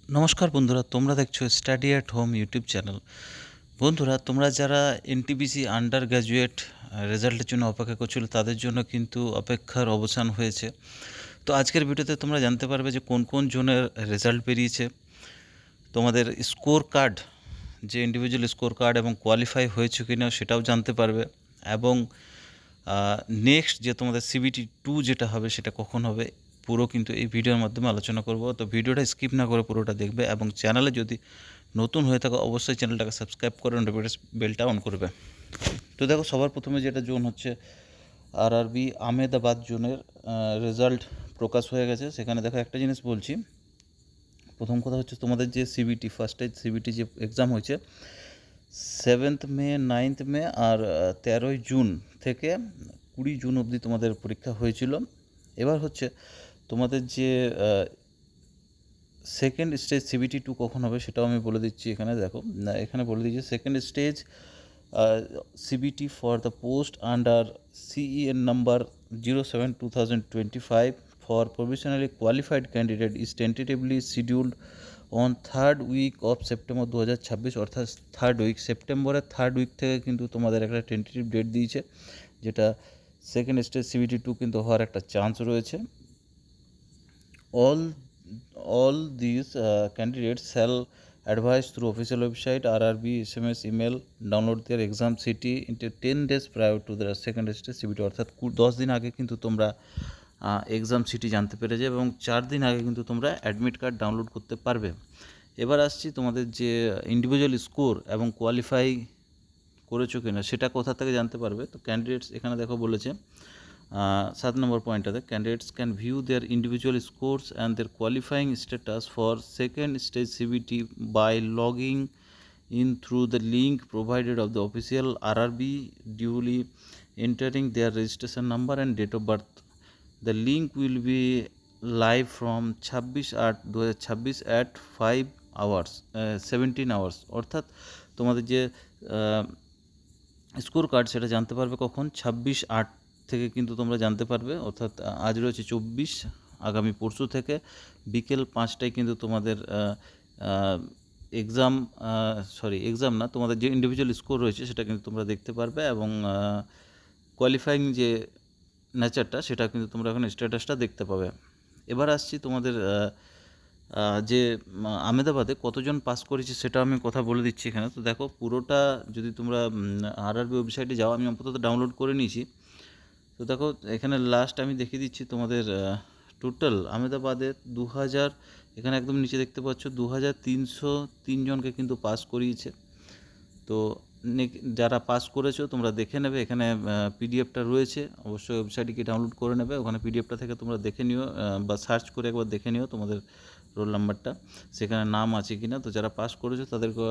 নমস্কার বন্ধুরা, তোমরা দেখছো study at home YouTube channel. বন্ধুরা, তোমরা যারা এনটিপিসি আন্ডার গ্র্যাজুয়েট রেজাল্টের জন্য অপেক্ষা করছিল, তাদের জন্য কিন্তু অপেক্ষার অবসান হয়েছে। তো আজকের ভিডিওতে তোমরা জানতে পারবে যে কোন কোন জনের রেজাল্ট বেরিয়েছে, তোমাদের স্কোর কার্ড, যে ইন্ডিভিজুয়াল স্কোর কার্ড এবং কোয়ালিফাই হয়েছে কি না সেটাও জানতে পারবে, এবং নেক্সট যে তোমাদের সিবিটি 2 যেটা হবে সেটা কখন হবে পুরো কিন্তু এই ভিডিওর মাধ্যমে আলোচনা করব। তো ভিডিওটা স্কিপ না করে পুরোটা দেখবে, এবং চ্যানেলে যদি নতুন হয়ে থাকো অবশ্যই চ্যানেলটাকে সাবস্ক্রাইব করে নোটিফিকেশন বেলটা অন করবে। তো দেখো, সবার প্রথমে যেটা জোন হচ্ছে আরআরবি আহমেদাবাদ জোনের রেজাল্ট প্রকাশ হয়ে গেছে। সেখানে দেখো একটা জিনিস বলছি, প্রথম কথা হচ্ছে তোমাদের যে সিবিটি ফার্স্টে সিবিটি যে এক্সাম হয়েছে 7th মে, 9th মে আর 13ই জুন থেকে 20 জুন অবধি তোমাদের পরীক্ষা হয়েছিল। এবার হচ্ছে তোমাদের যে সেকেন্ড স্টেজ সিবিটি 2 কখন হবে সেটাও আমি বলে দিচ্ছি। এখানে দেখো, এখানে বলে দিচ্ছি second stage CBT for the post under CEN number 07/2025 for provisionally qualified candidate is tentatively scheduled on third week of September 2026, অর্থাৎ থার্ড উইক, সেপ্টেম্বরের থার্ড উইক থেকে কিন্তু তোমাদের একটা টেন্টেটিভ ডেট দিয়েছে, যেটা সেকেন্ড স্টেজ CBT 2 কিন্তু হওয়ার একটা চান্স রয়েছে। all these candidates shall advise through official website RRB SMS email download their exam CT into 10 days prior to the second stage CBT, অর্থাৎ 10 দিন আগে কিন্তু তোমরা এক্সাম সিটি জানতে পেরে যাবে, এবং 4 দিন আগে কিন্তু তোমরা অ্যাডমিট কার্ড ডাউনলোড করতে পারবে। এবার আসছি তোমাদের যে ইন্ডিভিজুয়াল স্কোর এবং কোয়ালিফাই করেছো কিনা সেটা কোথা থেকে জানতে পারবে। তো ক্যান্ডিডেটস এখানে দেখো বলেছে 7 নম্বর পয়েন্টটাতে, candidates can view their individual scores and their qualifying status for second stage CBT by logging in through the link provided of the official RRB, duly entering their registration number and date of birth. The link will be live from 26/8/2026 at 5 hours 17 hours, অর্থাৎ তোমাদের যে score card সেটা জানতে পারবে কখন, 26/8 থেকে কিন্তু তোমরা জানতে পারবে, অর্থাৎ আজ রয়েছে 24, আগামী পরশু থেকে বিকেল 5টায় কিন্তু তোমাদের এক্সাম না, তোমাদের যে ইন্ডিভিজুয়াল স্কোর রয়েছে সেটা কিন্তু তোমরা দেখতে পারবে, এবং কোয়ালিফাইং যে নেচারটা সেটা কিন্তু তোমরা এখন স্ট্যাটাসটা দেখতে পাবে। এবার আসছি তোমাদের যে আহমেদাবাদে কতজন পাস করেছে সেটা আমি কথা বলে দিচ্ছি এখানে। তো দেখো, পুরোটা যদি তোমরা আরআরবি ওয়েবসাইটে যাও, আমি আপাতত ডাউনলোড করে নিয়েছি। তো দেখো, এখানে লাস্ট আমি দেখিয়ে দিচ্ছি তোমাদের টোটাল আহমেদাবাদে 2000, এখানে একদম নিচে দেখতে পাচ্ছ 2303 জনকে কিন্তু পাস করিয়েছে। তো যারা পাস করেছো তোমরা দেখে নেবে, এখানে পিডিএফটা রয়েছে, অবশ্যই ওয়েবসাইটে গিয়ে ডাউনলোড করে নেবে, ওখানে পিডিএফটা থেকে তোমরা দেখে নিও, বা সার্চ করে একবার দেখে নিও তোমাদের রোল নাম্বারটা সেখানে নাম আছে কিনা। তো যারা পাস করেছো তাদেরকে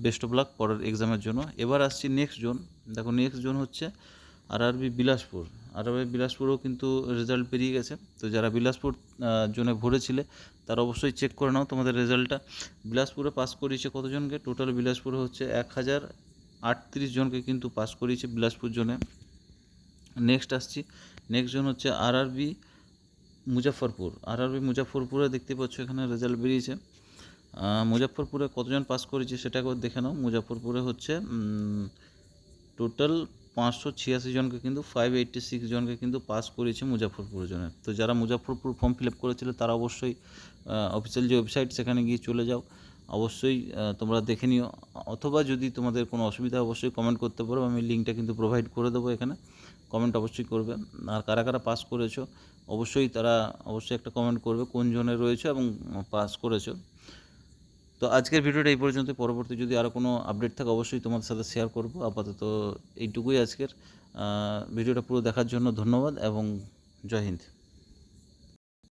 বেস্ট অফ লাক পরের এক্সামের জন্য। এবার আসছি নেক্সট জোন। দেখো, নেক্সট জোন হচ্ছে আরআরবি বিলাসপুর। আরআরবি বিলাসপুরেও কিন্তু রেজাল্ট বেরিয়ে গেছে। তো যারা বিলাসপুর জোনে ভরেছিলে তারা অবশ্যই চেক করে নাও তোমাদের রেজাল্টটা। বিলাসপুরে পাস করিয়েছে কতজনকে, টোটাল বিলাসপুরে হচ্ছে 1038 জনকে কিন্তু পাস করিয়েছে বিলাসপুর জোনে। নেক্সট আসছি, নেক্সট জোন হচ্ছে আরআরবি মুজাফরপুর। আরআরবি মুজাফরপুরে দেখতে পাচ্ছ এখানে রেজাল্ট বেরিয়েছে। মুজাফরপুরে কতজন পাস করেছে সেটা একবার দেখে নাও। মুজাফরপুরে হচ্ছে টোটাল 586 জনকে কিন্তু 586 জনকে কিন্তু পাস করিয়েছে মুজাফরপুর জন্য। তো যারা মুজাফরপুর ফর্ম ফিল আপ করেছিল তারা অবশ্যই অফিসিয়াল যে ওয়েবসাইট সেখানে গিয়ে চলে যাও, অবশ্যই তোমরা দেখে নিও, অথবা যদি তোমাদের কোনো অসুবিধা অবশ্যই কমেন্ট করতে পারো, আমি লিঙ্কটা কিন্তু প্রোভাইড করে দেবো এখানে, কমেন্ট অবশ্যই করবে। আর কারা কারা পাস করেছো অবশ্যই তারা অবশ্যই একটা কমেন্ট করবে কোন জনে রয়েছে এবং পাস করেছো। তো আজকের ভিডিওটা এই পর্যন্ত, পরবর্তী যদি আরও কোনো আপডেট থাকে অবশ্যই তোমাদের সাথে শেয়ার করব। আপাতত এইটুকুই আজকের ভিডিওটা পুরো দেখার জন্য ধন্যবাদ এবং জয় হিন্দ।